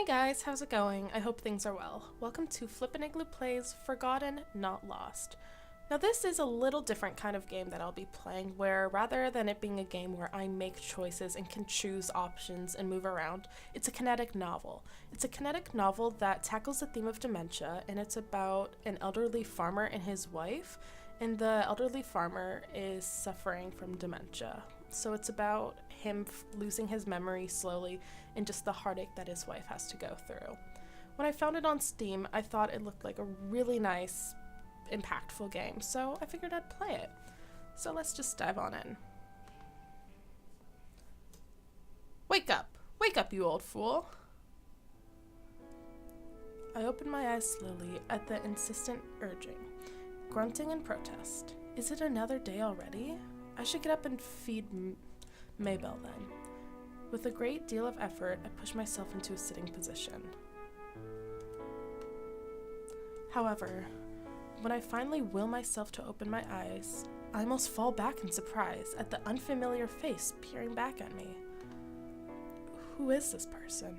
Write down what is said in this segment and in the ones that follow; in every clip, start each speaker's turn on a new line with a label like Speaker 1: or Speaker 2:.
Speaker 1: guys, how's it going? I hope things are well. Welcome to Flipanigloo Plays Forgotten, Not Lost. Now this is a little different kind of game that I'll be playing, where rather than it being a game where I make choices and can choose options and move around, it's a kinetic novel. It's a kinetic novel that tackles the theme of dementia, and it's about an elderly farmer and his wife, and the elderly farmer is suffering from dementia. So it's about him losing his memory slowly and just the heartache that his wife has to go through. When I found it on Steam, I thought it looked like a really nice, impactful game, so I figured I'd play it. So let's just dive on in. Wake up! Wake up, you old fool! I opened my eyes slowly at the insistent urging, grunting in protest. Is it another day already? I should get up and feed Maybelle then. With a great deal of effort, I push myself into a sitting position. However, when I finally will myself to open my eyes, I almost fall back in surprise at the unfamiliar face peering back at me. Who is this person?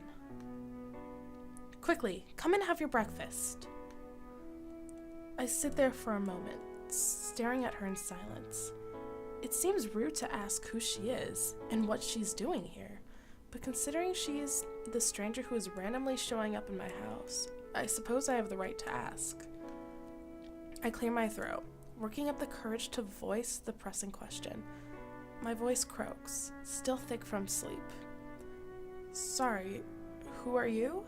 Speaker 1: Quickly, come and have your breakfast. I sit there for a moment, staring at her in silence. It seems rude to ask who she is and what she's doing here, but considering she is the stranger who is randomly showing up in my house, I suppose I have the right to ask. I clear my throat, working up the courage to voice the pressing question. My voice croaks, still thick from sleep. Sorry, who are you?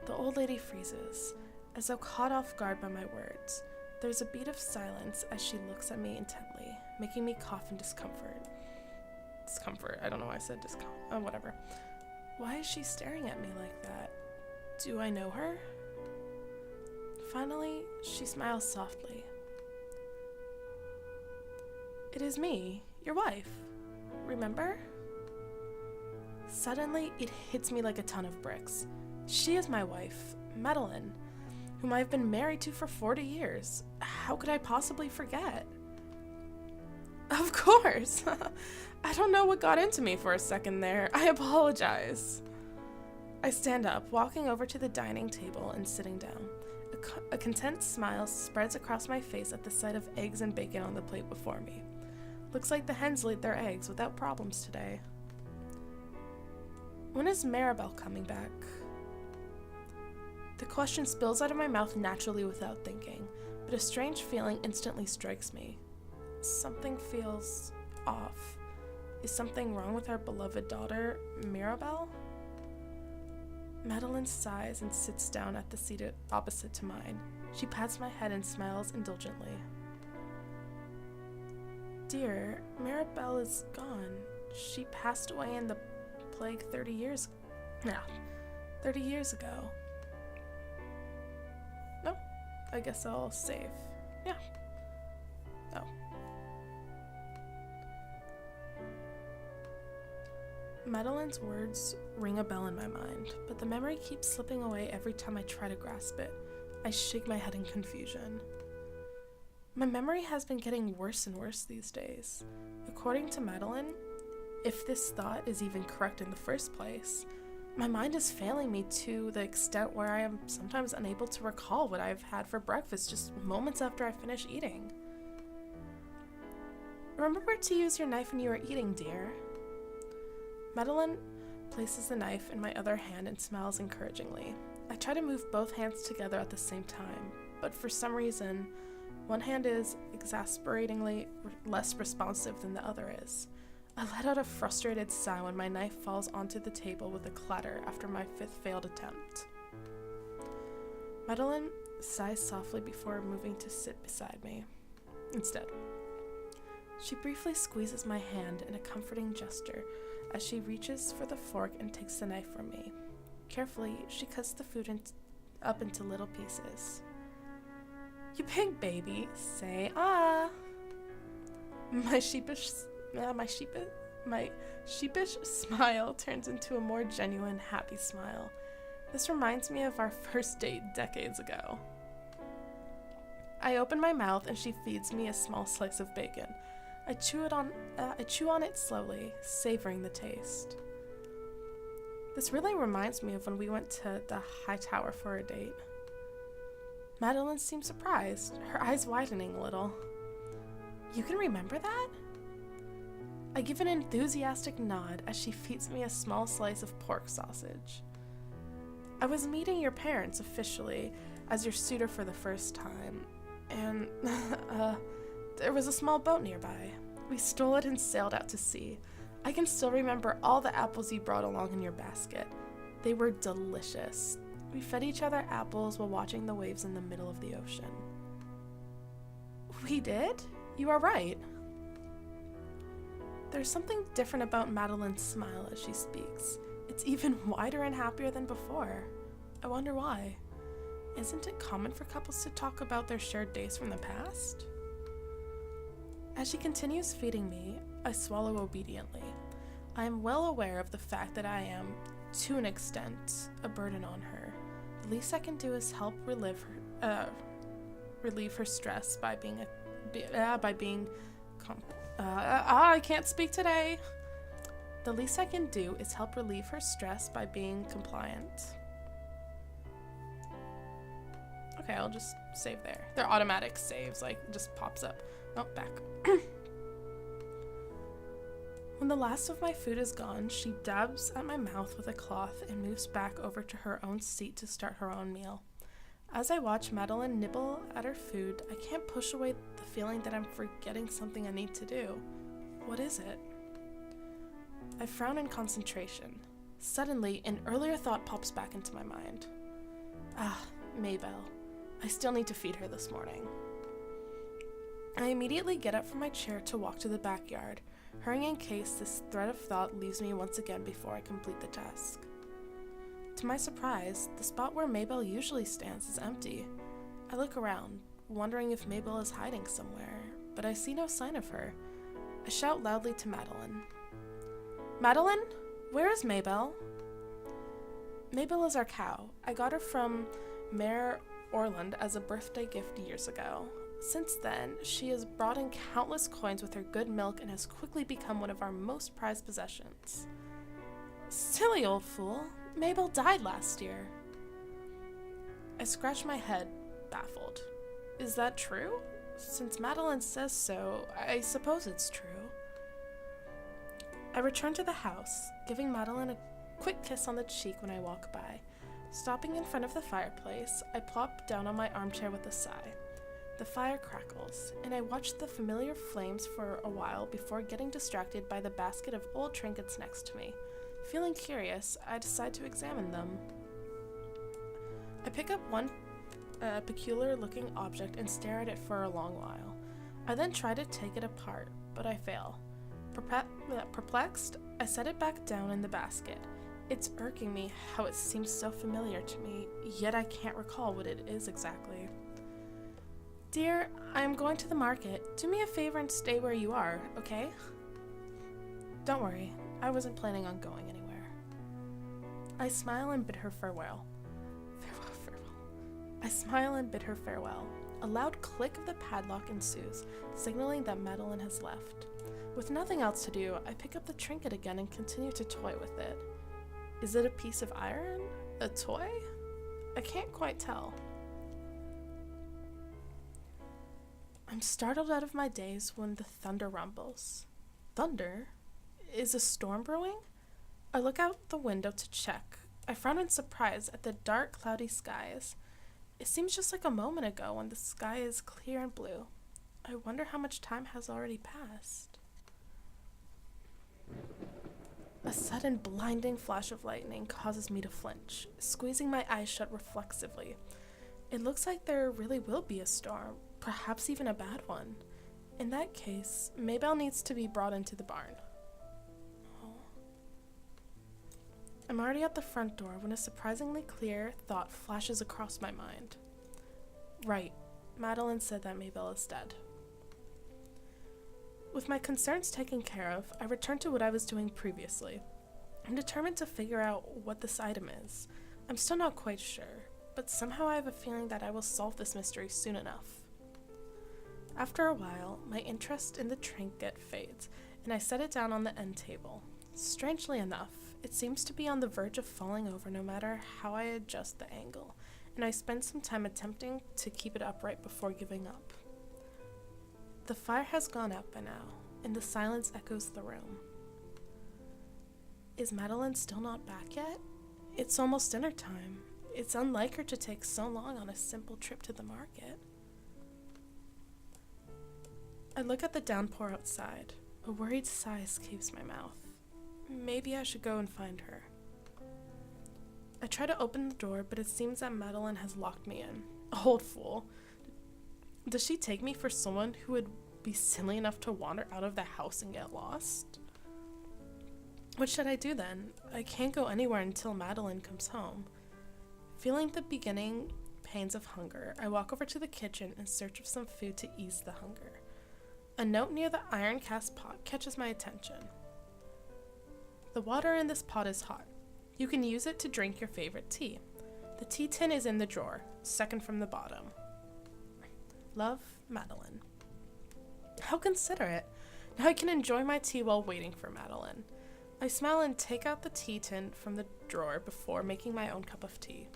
Speaker 1: The old lady freezes, as though caught off guard by my words. There's a beat of silence as she looks at me intently, making me cough in discomfort. I don't know why I said discomfort. Oh, whatever. Why is she staring at me like that? Do I know her? Finally, she smiles softly. It is me, your wife. Remember? Suddenly, it hits me like a ton of bricks. She is my wife, Madalene, whom I've been married to for 40 years. How could I possibly forget? Of course! I don't know what got into me for a second there. I apologize. I stand up, walking over to the dining table and sitting down. A content smile spreads across my face at the sight of eggs and bacon on the plate before me. Looks like the hens laid their eggs without problems today. When is Maribel coming back? The question spills out of my mouth naturally without thinking, but a strange feeling instantly strikes me. Something feels off. Is something wrong with our beloved daughter, Maribel? Madalene sighs and sits down at the seat opposite to mine. She pats my head and smiles indulgently. Dear, Maribel is gone. She passed away in the plague 30 years ago. No, I guess I'll save. Yeah. Oh. Madalene's words ring a bell in my mind, but the memory keeps slipping away every time I try to grasp it. I shake my head in confusion. My memory has been getting worse and worse these days. According to Madalene, if this thought is even correct in the first place, my mind is failing me to the extent where I am sometimes unable to recall what I've had for breakfast just moments after I finish eating. Remember to use your knife when you are eating, dear. Madalene places the knife in my other hand and smiles encouragingly. I try to move both hands together at the same time, but for some reason, one hand is exasperatingly less responsive than the other is. I let out a frustrated sigh when my knife falls onto the table with a clatter after my fifth failed attempt. Madalene sighs softly before moving to sit beside me. Instead, she briefly squeezes my hand in a comforting gesture as she reaches for the fork and takes the knife from me. Carefully, she cuts the food up into little pieces. You big baby, say ah! My sheepish smile turns into a more genuine, happy smile. This reminds me of our first date decades ago. I open my mouth and she feeds me a small slice of bacon. I chew on it slowly, savoring the taste. This really reminds me of when we went to the high tower for a date. Madalene seemed surprised, her eyes widening a little. You can remember that? I give an enthusiastic nod as she feeds me a small slice of pork sausage. I was meeting your parents officially as your suitor for the first time, and there was a small boat nearby. We stole it and sailed out to sea. I can still remember all the apples you brought along in your basket. They were delicious. We fed each other apples while watching the waves in the middle of the ocean. We did? You are right. There's something different about Madalene's smile as she speaks. It's even wider and happier than before. I wonder why. Isn't it common for couples to talk about their shared days from the past? As she continues feeding me, I swallow obediently. I am well aware of the fact that I am, to an extent, a burden on her. The least I can do is help relieve her stress by being I can't speak today. The least I can do is help relieve her stress by being compliant. Okay, I'll just save there. They're automatic saves, like, just pops up. Oh, back. When the last of my food is gone, she dabs at my mouth with a cloth and moves back over to her own seat to start her own meal. As I watch Madalene nibble at her food, I can't push away the feeling that I'm forgetting something I need to do. What is it? I frown in concentration. Suddenly, an earlier thought pops back into my mind. Maybelle. I still need to feed her this morning. I immediately get up from my chair to walk to the backyard, hurrying in case this thread of thought leaves me once again before I complete the task. To my surprise, the spot where Maybelle usually stands is empty. I look around, wondering if Maybelle is hiding somewhere, but I see no sign of her. I shout loudly to Madalene. Madalene, where is Maybelle? Maybelle is our cow. I got her from Mayor Orland as a birthday gift years ago. Since then, she has brought in countless coins with her good milk and has quickly become one of our most prized possessions. Silly old fool. Maybelle died last year. I scratch my head, baffled. Is that true? Since Madalene says so, I suppose it's true. I return to the house, giving Madalene a quick kiss on the cheek when I walk by. Stopping in front of the fireplace, I plop down on my armchair with a sigh. The fire crackles, and I watch the familiar flames for a while before getting distracted by the basket of old trinkets next to me. Feeling curious, I decide to examine them. I pick up one peculiar-looking object and stare at it for a long while. I then try to take it apart, but I fail. Perplexed, I set it back down in the basket. It's irking me how it seems so familiar to me, yet I can't recall what it is exactly. Dear, I am going to the market. Do me a favor and stay where you are, okay? Don't worry, I wasn't planning on going anywhere. I smile and bid her farewell. Farewell. I smile and bid her farewell. A loud click of the padlock ensues, signaling that Madalene has left. With nothing else to do, I pick up the trinket again and continue to toy with it. Is it a piece of iron? A toy? I can't quite tell. I'm startled out of my daze when the thunder rumbles. Thunder? Is a storm brewing? I look out the window to check. I frown in surprise at the dark, cloudy skies. It seems just like a moment ago when the sky is clear and blue. I wonder how much time has already passed. A sudden blinding flash of lightning causes me to flinch, squeezing my eyes shut reflexively. It looks like there really will be a storm, perhaps even a bad one. In that case, Maybelle needs to be brought into the barn. I'm already at the front door when a surprisingly clear thought flashes across my mind. Right, Madalene said that Maybelle is dead. With my concerns taken care of, I return to what I was doing previously. I'm determined to figure out what this item is. I'm still not quite sure, but somehow I have a feeling that I will solve this mystery soon enough. After a while, my interest in the trinket fades, and I set it down on the end table. Strangely enough, It seems to be on the verge of falling over no matter how I adjust the angle, and I spend some time attempting to keep it upright before giving up. The fire has gone out by now, and the silence echoes the room. Is Madalene still not back yet? It's almost dinner time. It's unlike her to take so long on a simple trip to the market. I look at the downpour outside. A worried sigh escapes my mouth. Maybe I should go and find her. I try to open the door, but it seems that Madalene has locked me in. Old fool. Does she take me for someone who would be silly enough to wander out of the house and get lost? What should I do then? I can't go anywhere until Madalene comes home. Feeling the beginning pains of hunger, I walk over to the kitchen in search of some food to ease the hunger. A note near the iron cast pot catches my attention. The water in this pot is hot. You can use it to drink your favorite tea. The tea tin is in the drawer, second from the bottom. Love, Madalene. How considerate. Now I can enjoy my tea while waiting for Madalene. I smile and take out the tea tin from the drawer before making my own cup of tea.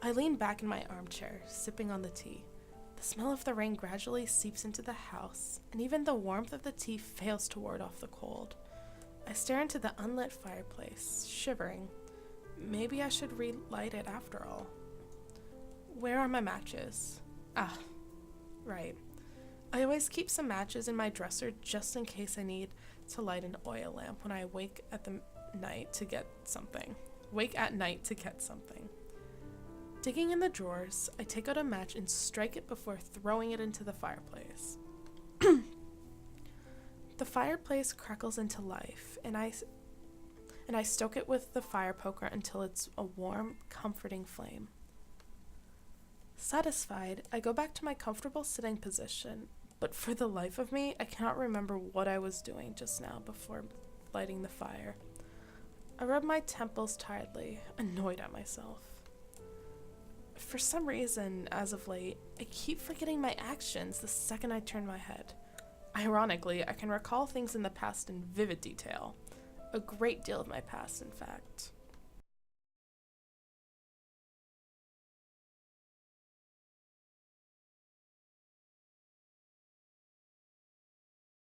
Speaker 1: I lean back in my armchair, sipping on the tea. The smell of the rain gradually seeps into the house, and even the warmth of the tea fails to ward off the cold. I stare into the unlit fireplace, shivering. Maybe I should relight it after all. Where are my matches? Ah, right. I always keep some matches in my dresser just in case I need to light an oil lamp when I wake at night to get something. Digging in the drawers, I take out a match and strike it before throwing it into the fireplace. The fireplace crackles into life, and I stoke it with the fire poker until it's a warm, comforting flame. Satisfied, I go back to my comfortable sitting position, but for the life of me, I cannot remember what I was doing just now before lighting the fire. I rub my temples tiredly, annoyed at myself. For some reason, as of late, I keep forgetting my actions the second I turn my head. Ironically, I can recall things in the past in vivid detail. A great deal of my past, in fact.